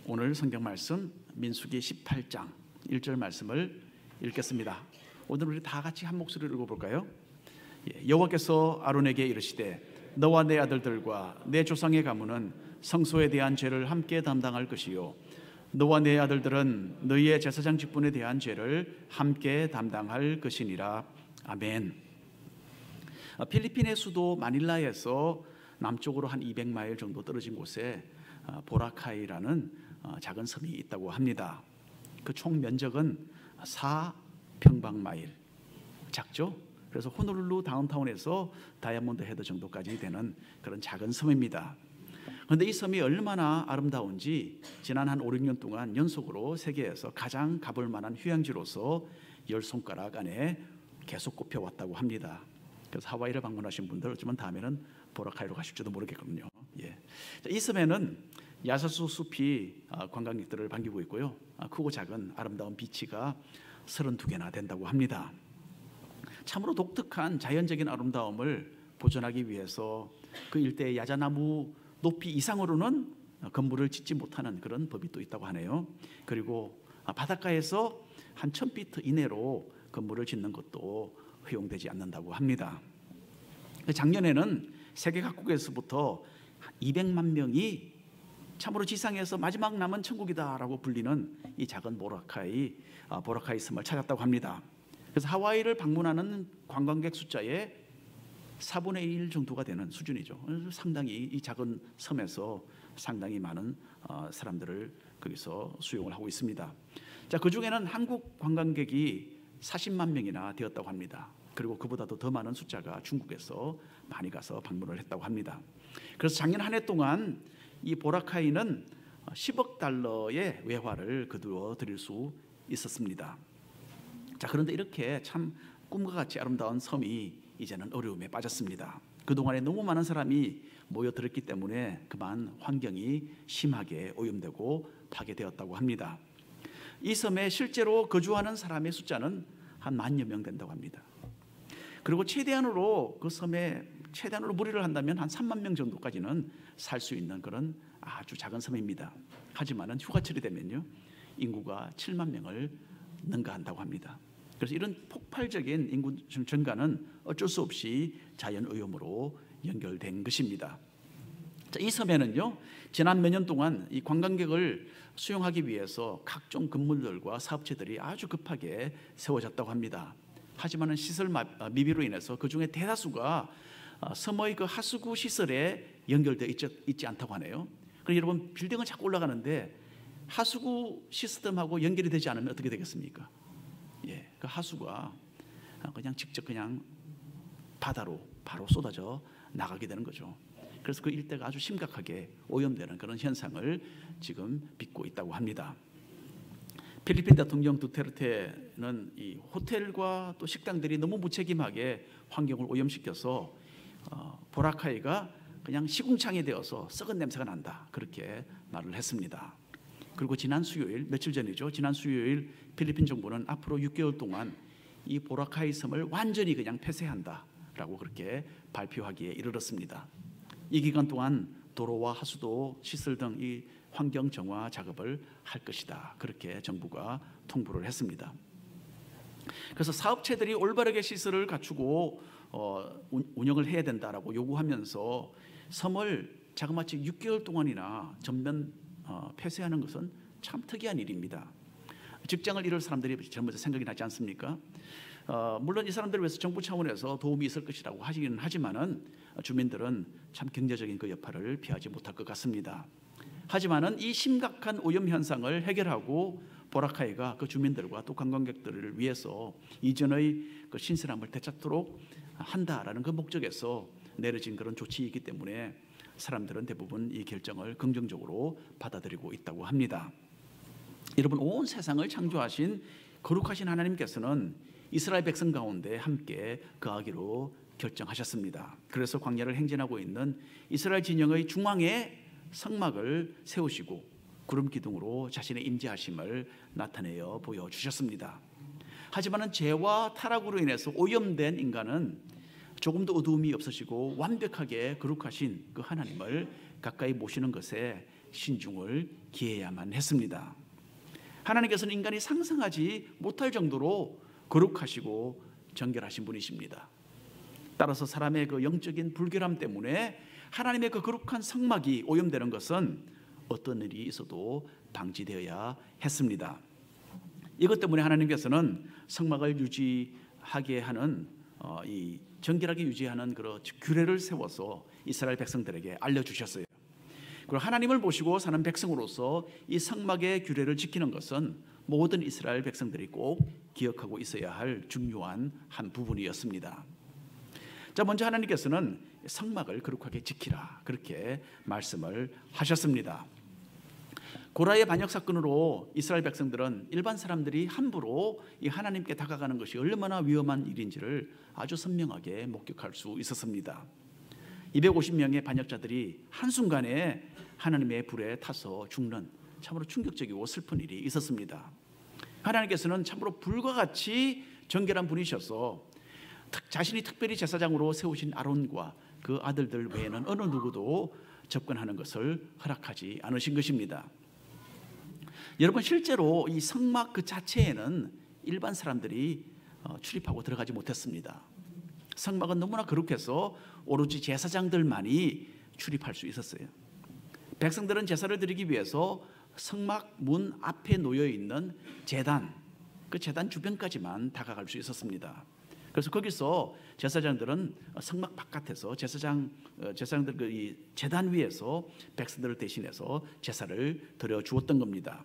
오늘 성경 말씀 민수기 18장 1절 말씀을 읽겠습니다. 오늘 우리 다 같이 한 목소리로 읽어볼까요? 여호와께서 아론에게 이르시되 너와 내 아들들과 내 조상의 가문은 성소에 대한 죄를 함께 담당할 것이요 너와 내 아들들은 너희의 제사장 직분에 대한 죄를 함께 담당할 것이니라. 아멘. 필리핀의 수도 마닐라에서 남쪽으로 한 200마일 정도 떨어진 곳에 보라카이라는 작은 섬이 있다고 합니다. 그 총 면적은 4평방마일, 작죠? 그래서 호놀룰루 다운타운에서 다이아몬드 헤드 정도까지 되는 그런 작은 섬입니다. 그런데 이 섬이 얼마나 아름다운지 지난 한 5, 6년 동안 연속으로 세계에서 가장 가볼 만한 휴양지로서 10손가락 안에 계속 꼽혀왔다고 합니다. 그래서 하와이를 방문하신 분들 어쩌면 다음에는 보라카이로 가실지도 모르겠거든요. 이 섬에는 야자수 숲이 관광객들을 반기고 있고요. 크고 작은 아름다운 비치가 32개나 된다고 합니다. 참으로 독특한 자연적인 아름다움을 보존하기 위해서 그 일대의 야자나무 높이 이상으로는 건물을 짓지 못하는 그런 법이 또 있다고 하네요. 그리고 바닷가에서 한 1000피트 이내로 건물을 짓는 것도 허용되지 않는다고 합니다. 작년에는 세계 각국에서부터 200만 명이 참으로 지상에서 마지막 남은 천국이다라고 불리는 이 작은 보라카이 섬을 찾았다고 합니다. 그래서 하와이를 방문하는 관광객 숫자의 4분의 1 정도가 되는 수준이죠. 상당히 이 작은 섬에서 상당히 많은 사람들을 거기서 수용을 하고 있습니다. 자, 그 중에는 한국 관광객이 40만 명이나 되었다고 합니다. 그리고 그보다도 더 많은 숫자가 중국에서 많이 가서 방문을 했다고 합니다. 그래서 작년 한 해 동안 이 보라카이는 10억 달러의 외화를 거두어 드릴 수 있었습니다. 자, 그런데 이렇게 참 꿈과 같이 아름다운 섬이 이제는 어려움에 빠졌습니다. 그동안에 너무 많은 사람이 모여들었기 때문에 그만 환경이 심하게 오염되고 파괴되었다고 합니다. 이 섬에 실제로 거주하는 사람의 숫자는 한 10,000여 명 된다고 합니다. 그리고 최대한으로 그 섬에 최대한으로 무리를 한다면 한 3만 명 정도까지는 살 수 있는 그런 아주 작은 섬입니다. 하지만은 휴가철이 되면요 인구가 7만 명을 능가한다고 합니다. 그래서 이런 폭발적인 인구 증가는 어쩔 수 없이 자연 오염으로 연결된 것입니다. 자, 이 섬에는요 지난 몇 년 동안 이 관광객을 수용하기 위해서 각종 건물들과 사업체들이 아주 급하게 세워졌다고 합니다. 하지만은 시설 미비로 인해서 그 중에 대다수가 섬의 그 하수구 시설에 연결되어 있지 않다고 하네요. 그래서 여러분 빌딩은 자꾸 올라가는데 하수구 시스템하고 연결이 되지 않으면 어떻게 되겠습니까? 그 하수가 그냥 직접 그냥 바다로 바로 쏟아져 나가게 되는 거죠. 그래서 그 일대가 아주 심각하게 오염되는 그런 현상을 지금 빚고 있다고 합니다. 필리핀 대통령 두테르테는 이 호텔과 또 식당들이 너무 무책임하게 환경을 오염시켜서 보라카이가 그냥 시궁창이 되어서 썩은 냄새가 난다 그렇게 말을 했습니다. 그리고 지난 수요일 며칠 전이죠. 지난 수요일 필리핀 정부는 앞으로 6개월 동안 이 보라카이 섬을 완전히 그냥 폐쇄한다라고 그렇게 발표하기에 이르렀습니다. 이 기간 동안 도로와 하수도 시설 등 이 환경 정화 작업을 할 것이다 그렇게 정부가 통보를 했습니다. 그래서 사업체들이 올바르게 시설을 갖추고 운영을 해야 된다라고 요구하면서 섬을 자그마치 6개월 동안이나 전면 폐쇄하는 것은 참 특이한 일입니다. 직장을 잃을 사람들이 전부 다 생각이 나지 않습니까? 물론 이 사람들을 위해서 정부 차원에서 도움이 있을 것이라고 하시기는 하지만은 주민들은 참 경제적인 그 여파를 피하지 못할 것 같습니다. 하지만은 이 심각한 오염 현상을 해결하고 보라카이가 그 주민들과 또 관광객들을 위해서 이전의 그 신선함을 되찾도록 한다라는 그 목적에서 내려진 그런 조치이기 때문에 사람들은 대부분 이 결정을 긍정적으로 받아들이고 있다고 합니다. 여러분, 온 세상을 창조하신 거룩하신 하나님께서는 이스라엘 백성 가운데 함께 거하기로 결정하셨습니다. 그래서 광야를 행진하고 있는 이스라엘 진영의 중앙에 성막을 세우시고 구름 기둥으로 자신의 임재하심을 나타내어 보여주셨습니다. 하지만 죄와 타락으로 인해서 오염된 인간은 조금도 어두움이 없으시고 완벽하게 거룩하신 그 하나님을 가까이 모시는 것에 신중을 기해야만 했습니다. 하나님께서는 인간이 상상하지 못할 정도로 거룩하시고 정결하신 분이십니다. 따라서 사람의 그 영적인 불결함 때문에 하나님의 그 거룩한 성막이 오염되는 것은 어떤 일이 있어도 방지되어야 했습니다. 이것 때문에 하나님께서는 성막을 유지하게 하는 이 정결하게 유지하는 그런 규례를 세워서 이스라엘 백성들에게 알려주셨어요. 그리고 하나님을 모시고 사는 백성으로서 이 성막의 규례를 지키는 것은 모든 이스라엘 백성들이 꼭 기억하고 있어야 할 중요한 한 부분이었습니다. 자, 먼저 하나님께서는 성막을 거룩하게 지키라 그렇게 말씀을 하셨습니다. 고라의 반역 사건으로 이스라엘 백성들은 일반 사람들이 함부로 이 하나님께 다가가는 것이 얼마나 위험한 일인지를 아주 선명하게 목격할 수 있었습니다. 250명의 반역자들이 한순간에 하나님의 불에 타서 죽는 참으로 충격적이고 슬픈 일이 있었습니다. 하나님께서는 참으로 불과 같이 정결한 분이셔서 자신이 특별히 제사장으로 세우신 아론과 그 아들들 외에는 어느 누구도 접근하는 것을 허락하지 않으신 것입니다. 여러분, 실제로 이 성막 그 자체에는 일반 사람들이 출입하고 들어가지 못했습니다. 성막은 너무나 거룩해서 오로지 제사장들만이 출입할 수 있었어요. 백성들은 제사를 드리기 위해서 성막 문 앞에 놓여 있는 제단, 그 제단 주변까지만 다가갈 수 있었습니다. 그래서 거기서 제사장들은 성막 바깥에서 제사장들 그 이 제단 위에서 백성들을 대신해서 제사를 드려 주었던 겁니다.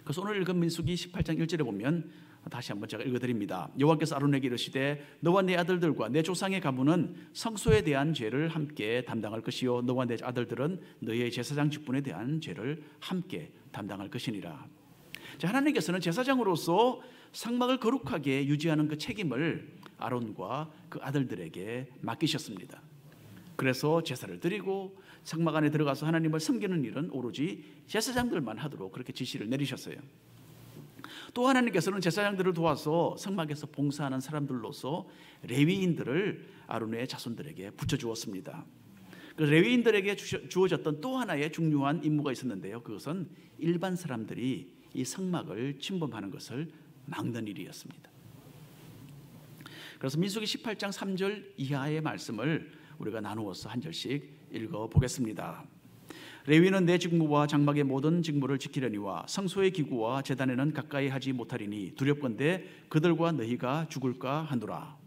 그래서 오늘 읽은 민수기 18장 1절에 보면 다시 한번 제가 읽어드립니다. 여호와께서 아론에게 이르시되 너와 네 아들들과 내 조상의 가문은 성소에 대한 죄를 함께 담당할 것이요 너와 내 아들들은 너의 제사장 직분에 대한 죄를 함께 담당할 것이니라. 자, 하나님께서는 제사장으로서 성막을 거룩하게 유지하는 그 책임을 아론과 그 아들들에게 맡기셨습니다. 그래서 제사를 드리고 성막 안에 들어가서 하나님을 섬기는 일은 오로지 제사장들만 하도록 그렇게 지시를 내리셨어요. 또 하나님께서는 제사장들을 도와서 성막에서 봉사하는 사람들로서 레위인들을 아론의 자손들에게 붙여주었습니다. 레위인들에게 주어졌던 또 하나의 중요한 임무가 있었는데요. 그것은 일반 사람들이 이 성막을 침범하는 것을 막는 일이었습니다. 그래서 민수기 18장 3절 이하의 말씀을 우리가 나누어서 한 절씩 읽어보겠습니다. 레위는 내 직무와 장막의 모든 직무를 지키려니와 성소의 기구와 제단에는 가까이 하지 못하리니 두렵건대 그들과 너희가 죽을까 하노라.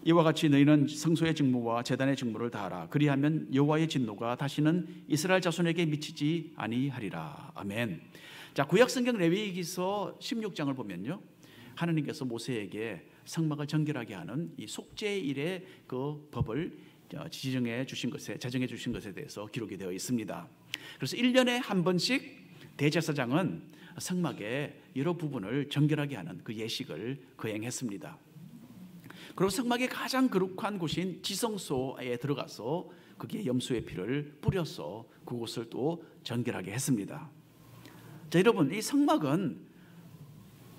이와 같이 너희는 성소의 직무와 제단의 직무를 다하라. 그리하면 여호와의 진노가 다시는 이스라엘 자손에게 미치지 아니하리라. 아멘. 자, 구약성경 레위기서 16장을 보면요, 하나님께서 모세에게 성막을 정결하게 하는 이 속죄일의 그 법을 제정해 주신 것에 대해서 기록이 되어 있습니다. 그래서 1년에 한 번씩 대제사장은 성막의 여러 부분을 정결하게 하는 그 예식을 거행했습니다. 그리고 성막의 가장 거룩한 곳인 지성소에 들어가서 거기에 염소의 피를 뿌려서 그곳을 또 정결하게 했습니다. 자, 여러분, 이 성막은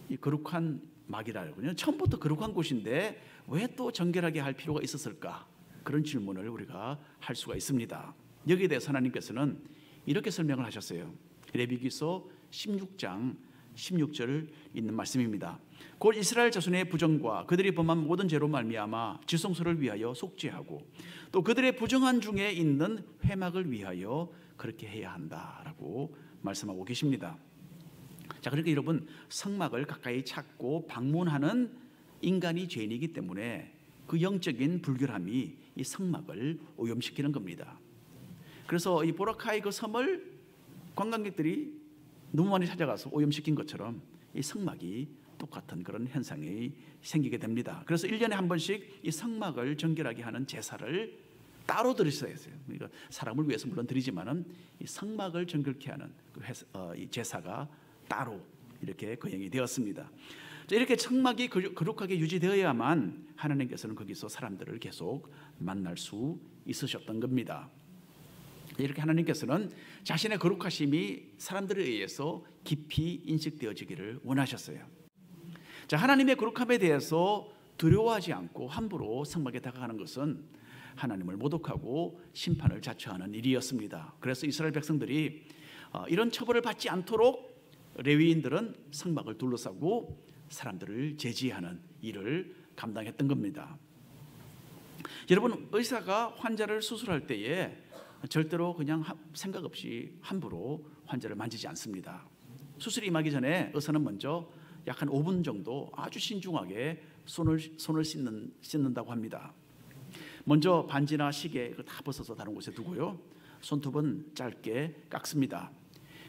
이 거룩한 막이라군요. 처음부터 거룩한 곳인데 왜 또 정결하게 할 필요가 있었을까? 그런 질문을 우리가 할 수가 있습니다. 여기에 대해서 하나님께서는 이렇게 설명을 하셨어요. 레위기서 16장 16절 있는 말씀입니다. 곧 이스라엘 자손의 부정과 그들이 범한 모든 죄로 말미암아 지성소를 위하여 속죄하고 또 그들의 부정한 중에 있는 회막을 위하여 그렇게 해야 한다라고 말씀하고 계십니다. 자, 그러니까 여러분, 성막을 가까이 찾고 방문하는 인간이 죄인이기 때문에 그 영적인 불결함이 이 성막을 오염시키는 겁니다. 그래서 이 보라카이 그 섬을 관광객들이 너무 많이 찾아가서 오염시킨 것처럼 이 성막이 똑같은 그런 현상이 생기게 됩니다. 그래서 1년에 한 번씩 이 성막을 정결하게 하는 제사를 따로 드렸어야 했어요. 그러니까 사람을 위해서 물론 드리지만은 이 성막을 정결케 하는 이 제사가 따로 이렇게 거행이 되었습니다. 이렇게 성막이 거룩하게 유지되어야만 하나님께서는 거기서 사람들을 계속 만날 수 있으셨던 겁니다. 이렇게 하나님께서는 자신의 거룩하심이 사람들에 의해서 깊이 인식되어지기를 원하셨어요. 자, 하나님의 거룩함에 대해서 두려워하지 않고 함부로 성막에 다가가는 것은 하나님을 모독하고 심판을 자처하는 일이었습니다. 그래서 이스라엘 백성들이 이런 처벌을 받지 않도록 레위인들은 성막을 둘러싸고 사람들을 제지하는 일을 감당했던 겁니다. 여러분, 의사가 환자를 수술할 때에 절대로 그냥 생각 없이 함부로 환자를 만지지 않습니다. 수술이 임하기 전에 의사는 먼저 약 한 5분 정도 아주 신중하게 손을 씻는다고 합니다. 먼저 반지나 시계 다 벗어서 다른 곳에 두고요, 손톱은 짧게 깎습니다.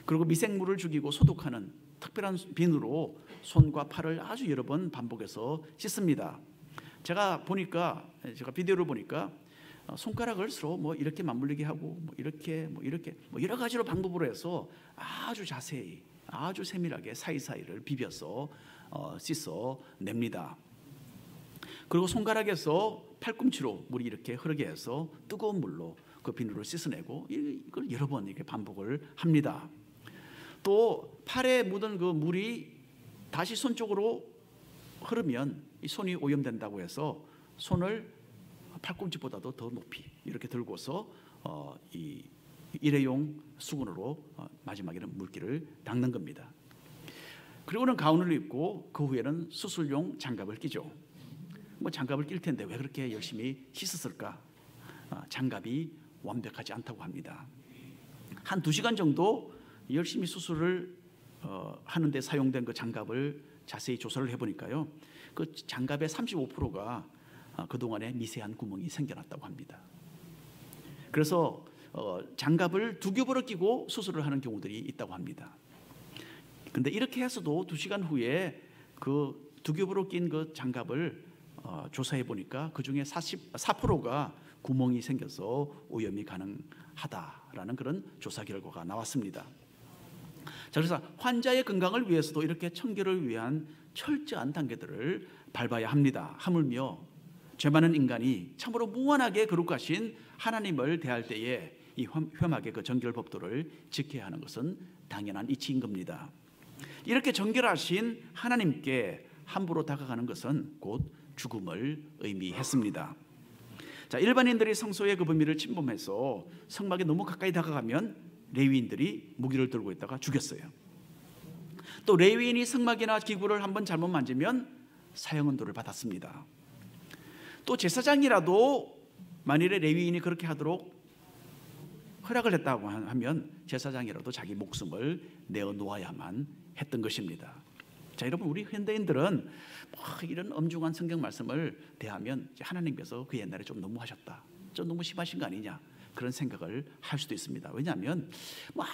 그리고 미생물을 죽이고 소독하는 특별한 비누로 손과 팔을 아주 여러 번 반복해서 씻습니다. 제가 비디오를 보니까 손가락을 서로 뭐 이렇게 맞물리게 하고 뭐 이렇게 여러 가지로 방법으로 해서 아주 자세히, 아주 세밀하게 사이사이를 비벼서 씻어 냅니다. 그리고 손가락에서 팔꿈치로 물이 이렇게 흐르게 해서 뜨거운 물로 그 비누를 씻어내고 이걸 여러 번 이렇게 반복을 합니다. 또 팔에 묻은 그 물이 다시 손 쪽으로 흐르면 이 손이 오염된다고 해서 손을 팔꿈치보다도 더 높이 이렇게 들고서 이 일회용 수건으로 마지막에는 물기를 닦는 겁니다. 그리고는 가운을 입고 그 후에는 수술용 장갑을 끼죠. 뭐 장갑을 낄 텐데 왜 그렇게 열심히 씻었을까? 장갑이 완벽하지 않다고 합니다. 한 2시간 정도 열심히 수술을 하는데 사용된 그 장갑을 자세히 조사를 해보니까요, 그 장갑의 35%가 그동안에 미세한 구멍이 생겨났다고 합니다. 그래서 장갑을 2겹으로 끼고 수술을 하는 경우들이 있다고 합니다. 근데 이렇게 해서도 2시간 후에 그 2겹으로 낀 그 장갑을 조사해 보니까 그 중에 44%가 구멍이 생겨서 오염이 가능하다라는 그런 조사 결과가 나왔습니다. 자, 그래서 환자의 건강을 위해서도 이렇게 청결을 위한 철저한 단계들을 밟아야 합니다. 하물며 죄 많은 인간이 참으로 무한하게 거룩하신 하나님을 대할 때에 이 혐하게 그 정결 법도를 지켜야 하는 것은 당연한 이치인 겁니다. 이렇게 정결하신 하나님께 함부로 다가가는 것은 곧 죽음을 의미했습니다. 자, 일반인들이 성소의 그 범위를 침범해서 성막에 너무 가까이 다가가면 레위인들이 무기를 들고 있다가 죽였어요. 또 레위인이 성막이나 기구를 한번 잘못 만지면 사형언도를 받았습니다. 또 제사장이라도 만일에 레위인이 그렇게 하도록 허락을 했다고 하면 제사장이라도 자기 목숨을 내어놓아야만 했던 것입니다. 자, 여러분, 우리 현대인들은 이런 엄중한 성경 말씀을 대하면 하나님께서 그 옛날에 좀 너무하셨다, 좀 너무 심하신 거 아니냐, 그런 생각을 할 수도 있습니다. 왜냐하면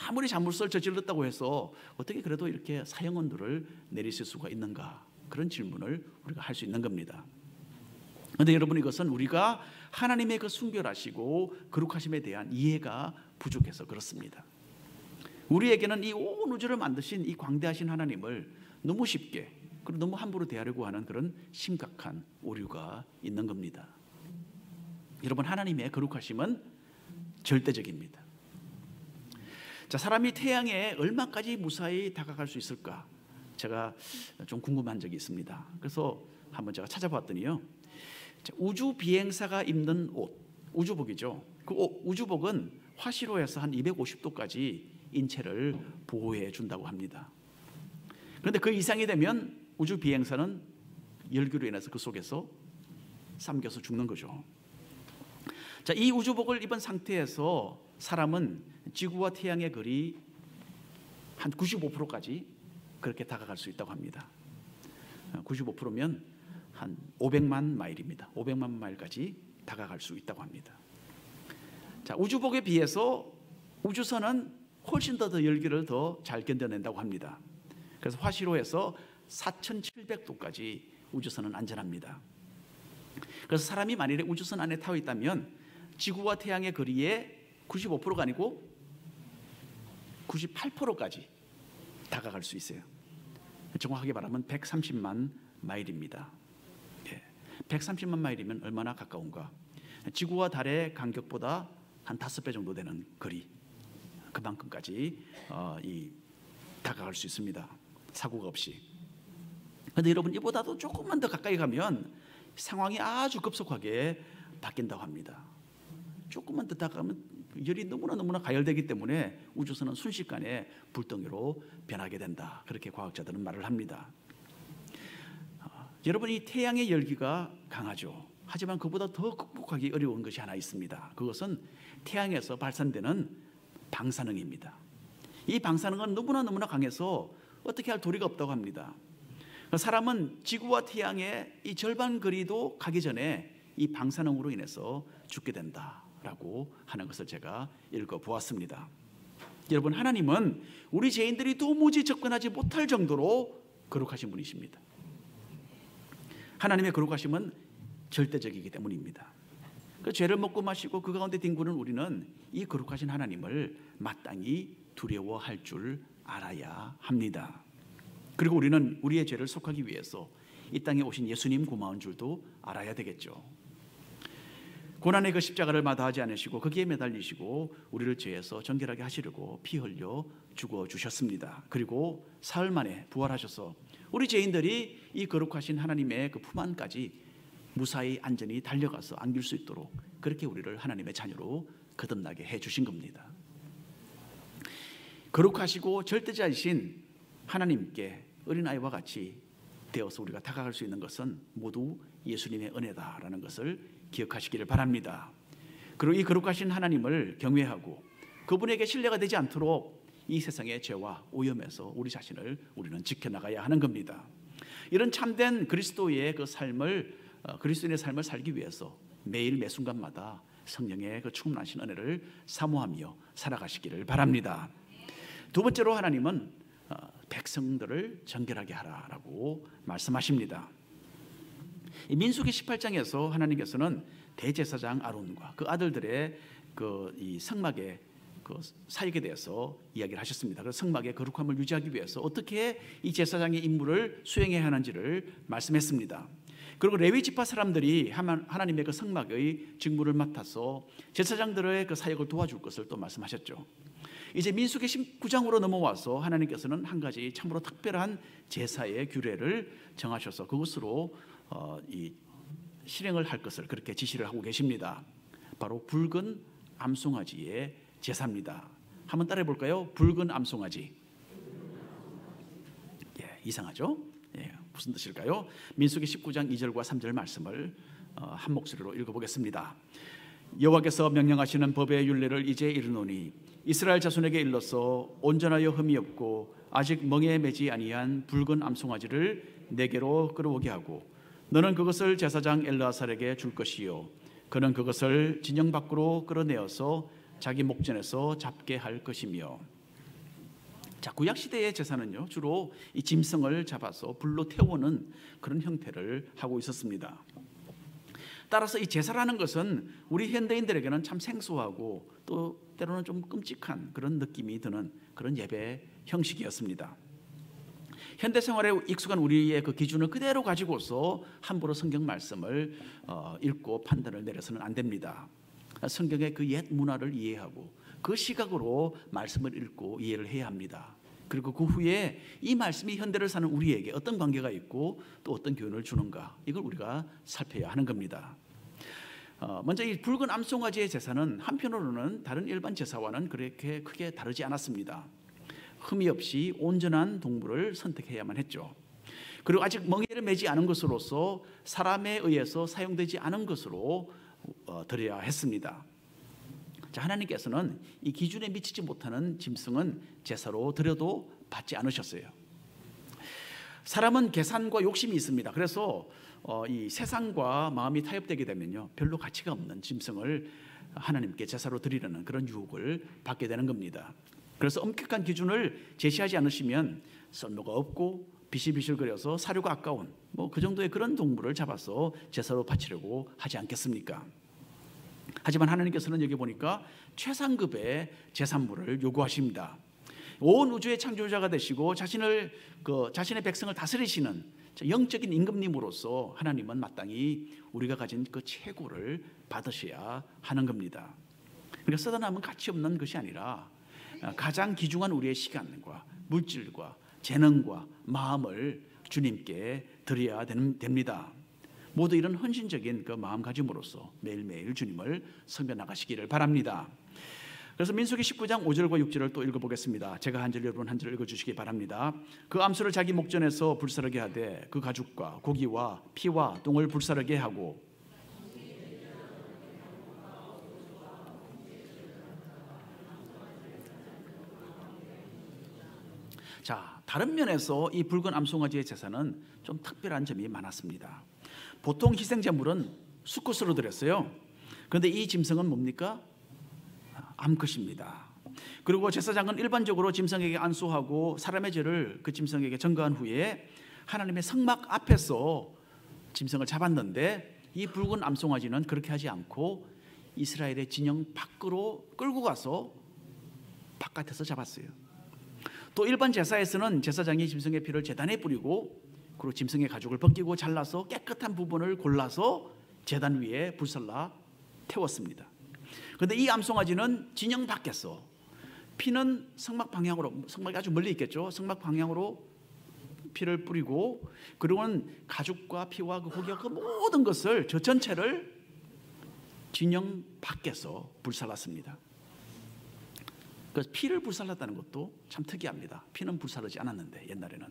아무리 잘못을 저질렀다고 해서 어떻게 그래도 이렇게 사형언도를 내리실 수가 있는가, 그런 질문을 우리가 할 수 있는 겁니다. 그런데 여러분, 이것은 우리가 하나님의 그 순결하시고 거룩하심에 대한 이해가 부족해서 그렇습니다. 우리에게는 이 온 우주를 만드신 이 광대하신 하나님을 너무 쉽게 그리고 너무 함부로 대하려고 하는 그런 심각한 오류가 있는 겁니다. 여러분, 하나님의 거룩하심은 절대적입니다. 자, 사람이 태양에 얼마까지 무사히 다가갈 수 있을까? 제가 좀 궁금한 적이 있습니다. 그래서 한번 제가 찾아봤더니요, 우주 비행사가 입는 옷, 우주복이죠. 그 우주복은 화시로에서 한 250도까지 인체를 보호해 준다고 합니다. 그런데 그 이상이 되면 우주 비행사는 열기로 인해서 그 속에서 삼켜서 죽는 거죠. 자, 이 우주복을 입은 상태에서 사람은 지구와 태양의 거리 한 95%까지 그렇게 다가갈 수 있다고 합니다. 95%면 한 500만 마일입니다. 500만 마일까지 다가갈 수 있다고 합니다. 자, 우주복에 비해서 우주선은 훨씬 더 열기를 더 잘 견뎌낸다고 합니다. 그래서 화시로에서 4700도까지 우주선은 안전합니다. 그래서 사람이 만일에 우주선 안에 타고 있다면 지구와 태양의 거리의 95%가 아니고 98%까지 다가갈 수 있어요. 정확하게 말하면 130만 마일입니다. 130만 마일이면 얼마나 가까운가? 지구와 달의 간격보다 한 5배 정도 되는 거리, 그만큼까지 다가갈 수 있습니다. 사고가 없이. 그런데 여러분, 이보다도 조금만 더 가까이 가면 상황이 아주 급속하게 바뀐다고 합니다. 조금만 더 다가가면 열이 너무나 가열되기 때문에 우주선은 순식간에 불덩이로 변하게 된다. 그렇게 과학자들은 말을 합니다. 여러분, 이 태양의 열기가 강하죠. 하지만 그보다 더 극복하기 어려운 것이 하나 있습니다. 그것은 태양에서 발산되는 방사능입니다. 이 방사능은 너무나 강해서 어떻게 할 도리가 없다고 합니다. 사람은 지구와 태양의 이 절반 거리도 가기 전에 이 방사능으로 인해서 죽게 된다라고 하는 것을 제가 읽어보았습니다. 여러분, 하나님은 우리 죄인들이 도무지 접근하지 못할 정도로 거룩하신 분이십니다. 하나님의 거룩하심은 절대적이기 때문입니다. 그 죄를 먹고 마시고 그 가운데 뒹구는 우리는 이 거룩하신 하나님을 마땅히 두려워할 줄 알아야 합니다. 그리고 우리는 우리의 죄를 속하기 위해서 이 땅에 오신 예수님 고마운 줄도 알아야 되겠죠. 고난의 그 십자가를 마다하지 않으시고 거기에 매달리시고 우리를 죄에서 정결하게 하시려고 피 흘려 죽어주셨습니다. 그리고 사흘 만에 부활하셔서 우리 죄인들이 이 거룩하신 하나님의 그 품 안까지 무사히 안전히 달려가서 안길 수 있도록 그렇게 우리를 하나님의 자녀로 거듭나게 해주신 겁니다. 거룩하시고 절대자이신 하나님께 어린아이와 같이 되어서 우리가 다가갈 수 있는 것은 모두 예수님의 은혜다라는 것을 기억하시기를 바랍니다. 그리고 이 거룩하신 하나님을 경외하고 그분에게 신뢰가 되지 않도록 이 세상의 죄와 오염에서 우리 자신을 우리는 지켜나가야 하는 겁니다. 이런 참된 그리스도의 그 삶을 그리스도인의 삶을 살기 위해서 매일 매 순간마다 성령의 그 충만하신 은혜를 사모하며 살아가시기를 바랍니다. 두 번째로 하나님은 백성들을 정결하게 하라라고 말씀하십니다. 민수기 18장에서 하나님께서는 대제사장 아론과 그 아들들의 이 성막의 그 사역에 대해서 이야기를 하셨습니다. 그래서 성막의 거룩함을 유지하기 위해서 어떻게 이 제사장의 임무를 수행해야 하는지를 말씀했습니다. 그리고 레위 지파 사람들이 하나님의 그 성막의 직무를 맡아서 제사장들의 그 사역을 도와줄 것을 또 말씀하셨죠. 이제 민수기 19장으로 넘어와서 하나님께서는 한 가지 참으로 특별한 제사의 규례를 정하셔서 그것으로 이 실행을 할 것을 그렇게 지시를 하고 계십니다. 바로 붉은 암송아지의 제사입니다. 한번 따라해 볼까요? 붉은 암송아지. 이상하죠? 무슨 뜻일까요? 민수기 19장 2절과 3절 말씀을 한 목소리로 읽어보겠습니다. 여호와께서 명령하시는 법의 율례를 이제 이르노니 이스라엘 자손에게 일러서 온전하여 흠이 없고 아직 멍에 매지 아니한 붉은 암송아지를 내게로 끌어오게 하고 너는 그것을 제사장 엘르아살에게 줄 것이요 그는 그것을 진영 밖으로 끌어내어서 자기 목전에서 잡게 할 것이며. 자, 구약 시대의 제사는요 주로 이 짐승을 잡아서 불로 태우는 그런 형태를 하고 있었습니다. 따라서 이 제사라는 것은 우리 현대인들에게는 참 생소하고 또 때로는 좀 끔찍한 그런 느낌이 드는 그런 예배 형식이었습니다. 현대 생활에 익숙한 우리의 그 기준을 그대로 가지고서 함부로 성경 말씀을 읽고 판단을 내려서는 안 됩니다. 성경의 그 옛 문화를 이해하고 그 시각으로 말씀을 읽고 이해를 해야 합니다. 그리고 그 후에 이 말씀이 현대를 사는 우리에게 어떤 관계가 있고 또 어떤 교훈을 주는가, 이걸 우리가 살펴야 하는 겁니다. 먼저 이 붉은 암송아지의 제사는 한편으로는 다른 일반 제사와는 그렇게 크게 다르지 않았습니다. 흠이 없이 온전한 동물을 선택해야만 했죠. 그리고 아직 멍에를 매지 않은 것으로서 사람에 의해서 사용되지 않은 것으로 드려야 했습니다. 자, 하나님께서는 이 기준에 미치지 못하는 짐승은 제사로 드려도 받지 않으셨어요. 사람은 계산과 욕심이 있습니다. 그래서 이 세상과 마음이 타협되게 되면요 별로 가치가 없는 짐승을 하나님께 제사로 드리려는 그런 유혹을 받게 되는 겁니다. 그래서 엄격한 기준을 제시하지 않으시면 썰모가 없고 비실비실거려서 사료가 아까운 그 정도의 그런 동물을 잡아서 제사로 바치려고 하지 않겠습니까? 하지만 하나님께서는 여기 보니까 최상급의 제산물을 요구하십니다. 온 우주의 창조자가 되시고 자신의 백성을 다스리시는 영적인 임금님으로서 하나님은 마땅히 우리가 가진 그 최고를 받으셔야 하는 겁니다. 그러니까 쓰다 남은 가치 없는 것이 아니라 가장 귀중한 우리의 시간과 물질과 재능과 마음을 주님께 드려야 됩니다. 모두 이런 헌신적인 그 마음가짐으로써 매일매일 주님을 섬겨 나가시기를 바랍니다. 그래서 민수기 19장 5절과 6절을 또 읽어보겠습니다. 제가 한 절, 여러분 한 절 읽어주시기 바랍니다. 그 암소를 자기 목전에서 불사르게 하되 그 가죽과 고기와 피와 똥을 불사르게 하고 자, 다른 면에서 이 붉은 암송아지의 제사는 좀 특별한 점이 많았습니다. 보통 희생제물은 수컷으로 드렸어요. 그런데 이 짐승은 뭡니까? 암컷입니다. 그리고 제사장은 일반적으로 짐승에게 안수하고 사람의 죄를 그 짐승에게 전가한 후에 하나님의 성막 앞에서 짐승을 잡았는데 이 붉은 암송아지는 그렇게 하지 않고 이스라엘의 진영 밖으로 끌고 가서 바깥에서 잡았어요. 또 일반 제사에서는 제사장이 짐승의 피를 제단에 뿌리고 그리고 짐승의 가죽을 벗기고 잘라서 깨끗한 부분을 골라서 제단 위에 불살라 태웠습니다. 그런데 이 암송아지는 진영 밖에서 피는 성막 방향으로, 성막이 아주 멀리 있겠죠. 성막 방향으로 피를 뿌리고 그리고는 가죽과 피와 그 고기와 그 모든 것을 저 전체를 진영 밖에서 불살랐습니다. 그래서 피를 불살랐다는 것도 참 특이합니다. 피는 불살르지 않았는데 옛날에는.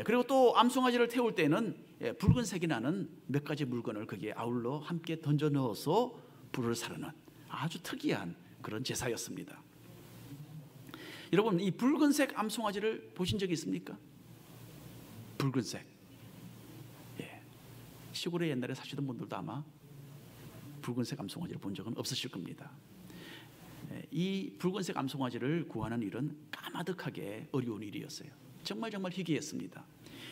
그리고 또 암송아지를 태울 때는 붉은색이 나는 몇 가지 물건을 거기에 아울러 함께 던져 넣어서 불을 사르는 아주 특이한 그런 제사였습니다. 여러분, 이 붉은색 암송아지를 보신 적이 있습니까? 붉은색. 시골에 옛날에 사시던 분들도 아마 붉은색 암송아지를 본 적은 없으실 겁니다. 이 붉은색 암송아지를 구하는 일은 까마득하게 어려운 일이었어요. 정말 희귀했습니다.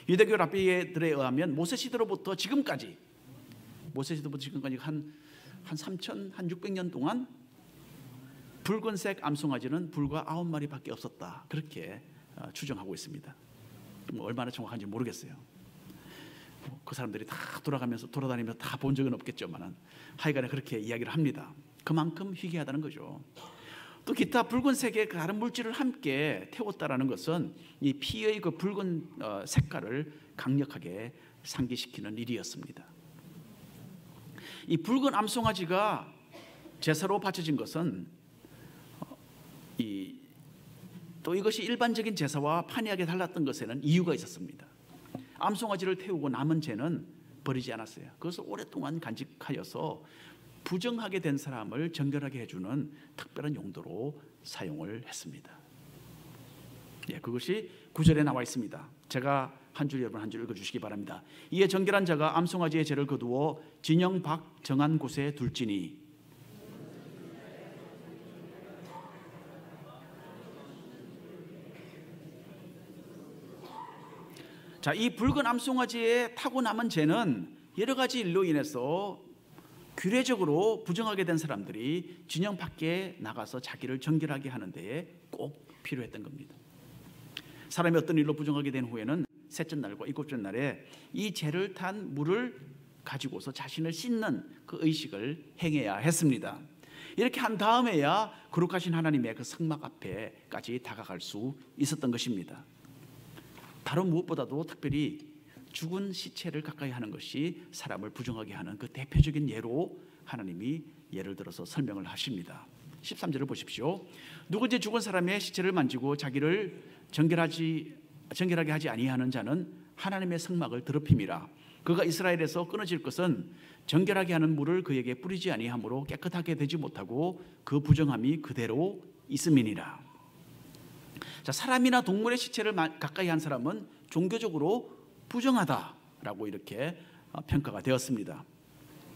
유대교 랍비들에 의하면 모세 시대로부터 지금까지 한 600년 동안 붉은색 암송아지는 불과 9마리밖에 없었다. 그렇게 추정하고 있습니다. 얼마나 정확한지 모르겠어요. 그 사람들이 다 돌아다니면서 다 본 적은 없겠지만 하여간에 그렇게 이야기를 합니다. 그만큼 희귀하다는 거죠. 또 기타 붉은색의 다른 물질을 함께 태웠다라는 것은 이 피의 그 붉은 색깔을 강력하게 상기시키는 일이었습니다. 이 붉은 암송아지가 제사로 바쳐진 것은 또 이것이 일반적인 제사와 판이하게 달랐던 것에는 이유가 있었습니다. 암송아지를 태우고 남은 죄는 버리지 않았어요. 그것을 오랫동안 간직하여서 부정하게 된 사람을 정결하게 해주는 특별한 용도로 사용을 했습니다. 그것이 9절에 나와 있습니다. 제가 한 줄, 여러분 한 줄 읽어주시기 바랍니다. 이에 정결한 자가 암송아지의 죄를 거두어 진영 밖 정한 곳에 둘지니. 자, 이 붉은 암송아지에 타고 남은 죄는 여러 가지 일로 인해서 규례적으로 부정하게 된 사람들이 진영 밖에 나가서 자기를 정결하게 하는 데에 꼭 필요했던 겁니다. 사람이 어떤 일로 부정하게 된 후에는 셋째 날과 일곱째 날에 이 죄를 탄 물을 가지고서 자신을 씻는 그 의식을 행해야 했습니다. 이렇게 한 다음에야 거룩하신 하나님의 그 성막 앞에까지 다가갈 수 있었던 것입니다. 다른 무엇보다도 특별히 죽은 시체를 가까이 하는 것이 사람을 부정하게 하는 그 대표적인 예로 하나님이 예를 들어서 설명을 하십니다. 13절을 보십시오. 누구든지 죽은 사람의 시체를 만지고 자기를 정결하게 하지 아니하는 자는 하나님의 성막을 더럽힘이라. 그가 이스라엘에서 끊어질 것은 정결하게 하는 물을 그에게 뿌리지 아니하므로 깨끗하게 되지 못하고 그 부정함이 그대로 있음이니라. 자, 사람이나 동물의 시체를 가까이 한 사람은 종교적으로 부정하다라고 이렇게 평가가 되었습니다.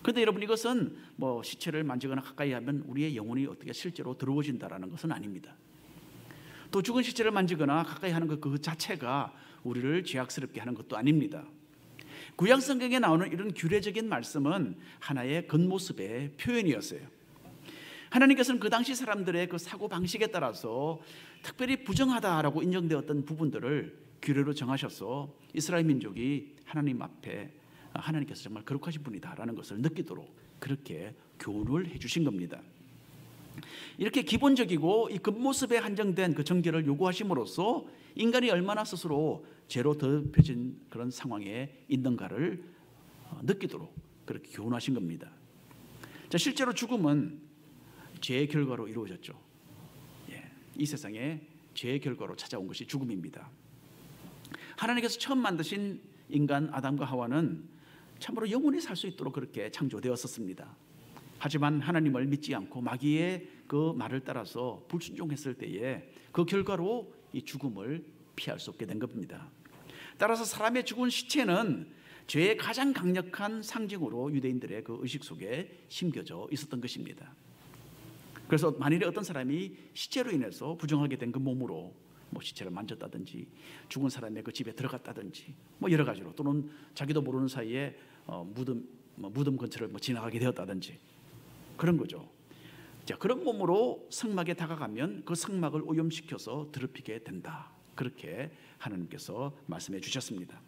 그런데 여러분, 이것은 시체를 만지거나 가까이 하면 우리의 영혼이 어떻게 실제로 더러워진다라는 것은 아닙니다. 또 죽은 시체를 만지거나 가까이 하는 그 자체가 우리를 죄악스럽게 하는 것도 아닙니다. 구약 성경에 나오는 이런 규례적인 말씀은 하나의 겉모습의 표현이었어요. 하나님께서는 그 당시 사람들의 그 사고 방식에 따라서 특별히 부정하다라고 인정되었던 부분들을 규례로 정하셔서 이스라엘 민족이 하나님 앞에 하나님께서 정말 거룩하신 분이다라는 것을 느끼도록 그렇게 교훈을 해주신 겁니다. 이렇게 기본적이고 이 겉모습에 한정된 그 정결을 요구하심으로써 인간이 얼마나 스스로 죄로 더럽혀진 그런 상황에 있는가를 느끼도록 그렇게 교훈하신 겁니다. 자, 실제로 죽음은 죄의 결과로 이루어졌죠. 이 세상에 죄의 결과로 찾아온 것이 죽음입니다. 하나님께서 처음 만드신 인간 아담과 하와는 참으로 영원히 살 수 있도록 그렇게 창조되었었습니다. 하지만 하나님을 믿지 않고 마귀의 그 말을 따라서 불순종했을 때에 그 결과로 이 죽음을 피할 수 없게 된 겁니다. 따라서 사람의 죽은 시체는 죄의 가장 강력한 상징으로 유대인들의 그 의식 속에 심겨져 있었던 것입니다. 그래서 만일에 어떤 사람이 시체로 인해서 부정하게 된 그 몸으로 시체를 만졌다든지 죽은 사람의 그 집에 들어갔다든지 여러 가지로, 또는 자기도 모르는 사이에 무덤 근처를 지나가게 되었다든지 그런 거죠. 자, 그런 몸으로 성막에 다가가면 그 성막을 오염시켜서 더럽히게 된다. 그렇게 하나님께서 말씀해 주셨습니다.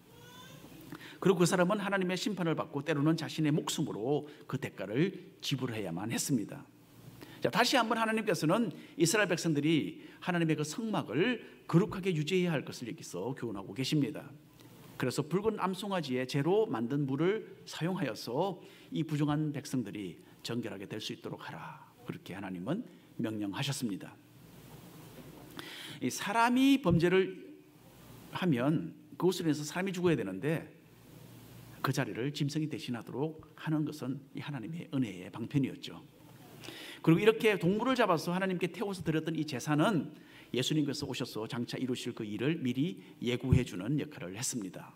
그리고 그 사람은 하나님의 심판을 받고 때로는 자신의 목숨으로 그 대가를 지불해야만 했습니다. 자, 다시 한번 하나님께서는 이스라엘 백성들이 하나님의 그 성막을 거룩하게 유지해야 할 것을 여기서 교훈하고 계십니다. 그래서 붉은 암송아지의 재로 만든 물을 사용하여서 이 부정한 백성들이 정결하게 될 수 있도록 하라. 그렇게 하나님은 명령하셨습니다. 이 사람이 범죄를 하면 그것으로 인해서 사람이 죽어야 되는데 그 자리를 짐승이 대신하도록 하는 것은 이 하나님의 은혜의 방편이었죠. 그리고 이렇게 동물을 잡아서 하나님께 태워서 드렸던 이 제사는 예수님께서 오셔서 장차 이루실 그 일을 미리 예고해 주는 역할을 했습니다.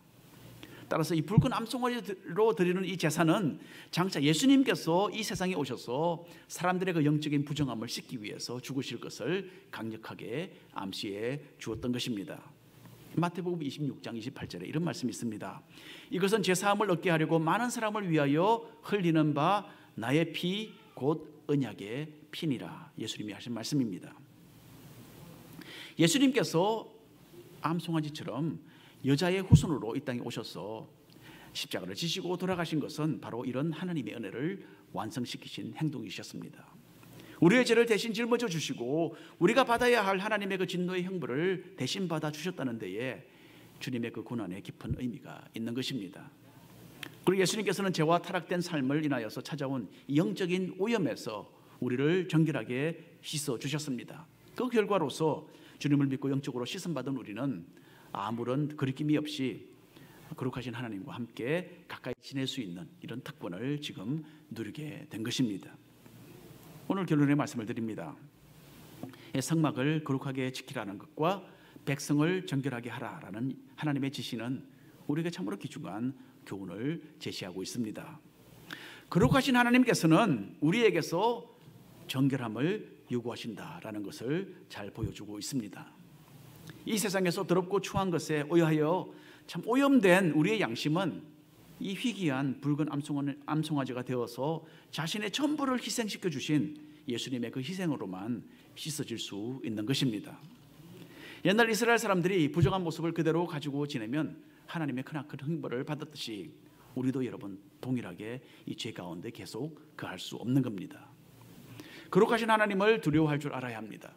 따라서 이 붉은 암송아지로 드리는 이 제사는 장차 예수님께서 이 세상에 오셔서 사람들의 그 영적인 부정함을 씻기 위해서 죽으실 것을 강력하게 암시해 주었던 것입니다. 마태복음 26장 28절에 이런 말씀이 있습니다. 이것은 제사함을 얻게 하려고 많은 사람을 위하여 흘리는 바 나의 피 곧 언약의 피니라. 예수님이 하신 말씀입니다. 예수님께서 암송아지처럼 여자의 후손으로 이 땅에 오셔서 십자가를 지시고 돌아가신 것은 바로 이런 하나님의 은혜를 완성시키신 행동이셨습니다. 우리의 죄를 대신 짊어져 주시고 우리가 받아야 할 하나님의 그 진노의 형벌을 대신 받아 주셨다는 데에 주님의 그 고난의 깊은 의미가 있는 것입니다. 그리고 예수님께서는 죄와 타락된 삶을 인하여서 찾아온 영적인 오염에서 우리를 정결하게 씻어 주셨습니다. 그 결과로서 주님을 믿고 영적으로 씻음받은 우리는 아무런 거리낌이 없이 거룩하신 하나님과 함께 가까이 지낼 수 있는 이런 특권을 지금 누리게 된 것입니다. 오늘 결론의 말씀을 드립니다. 성막을 거룩하게 지키라는 것과 백성을 정결하게 하라라는 하나님의 지시는 우리에게 참으로 귀중한 교훈을 제시하고 있습니다. 거룩하신 하나님께서는 우리에게서 정결함을 요구하신다라는 것을 잘 보여주고 있습니다. 이 세상에서 더럽고 추한 것에 의하여 참 오염된 우리의 양심은 이 희귀한 붉은 암송아지가 되어서 자신의 전부를 희생시켜 주신 예수님의 그 희생으로만 씻어질 수 있는 것입니다. 옛날 이스라엘 사람들이 부정한 모습을 그대로 가지고 지내면 하나님의 크나큰 형벌을 받았듯이 우리도 여러분 동일하게 이 죄 가운데 계속 거할 수 없는 겁니다. 거룩하신 하나님을 두려워할 줄 알아야 합니다.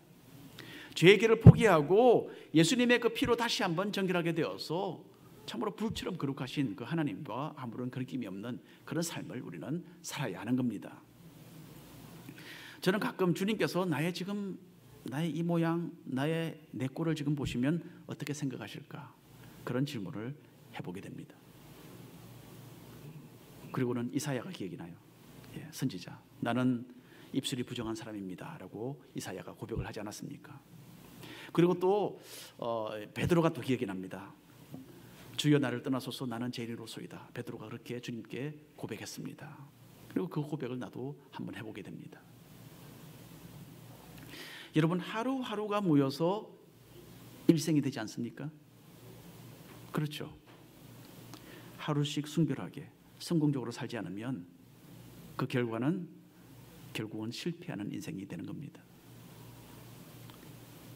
죄의 길을 포기하고 예수님의 그 피로 다시 한번 정결하게 되어서 참으로 불처럼 거룩하신 그 하나님과 아무런 거리낌이 없는 그런 삶을 우리는 살아야 하는 겁니다. 저는 가끔 주님께서 나의 이 모양, 내 꼴을 지금 보시면 어떻게 생각하실까? 그런 질문을 해보게 됩니다. 그리고는 이사야가 기억이 나요. 선지자, 나는 입술이 부정한 사람입니다 라고 이사야가 고백을 하지 않았습니까? 그리고 또 베드로가 또 기억이 납니다. 주여 나를 떠나소서 나는 죄인으로소이다. 베드로가 그렇게 주님께 고백했습니다. 그리고 그 고백을 나도 한번 해보게 됩니다. 여러분, 하루하루가 모여서 일생이 되지 않습니까? 그렇죠. 하루씩 순결하게 성공적으로 살지 않으면 그 결과는 결국은 실패하는 인생이 되는 겁니다.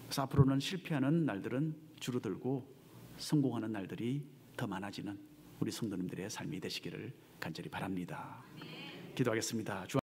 그래서 앞으로는 실패하는 날들은 줄어들고 성공하는 날들이 더 많아지는 우리 성도님들의 삶이 되시기를 간절히 바랍니다. 기도하겠습니다.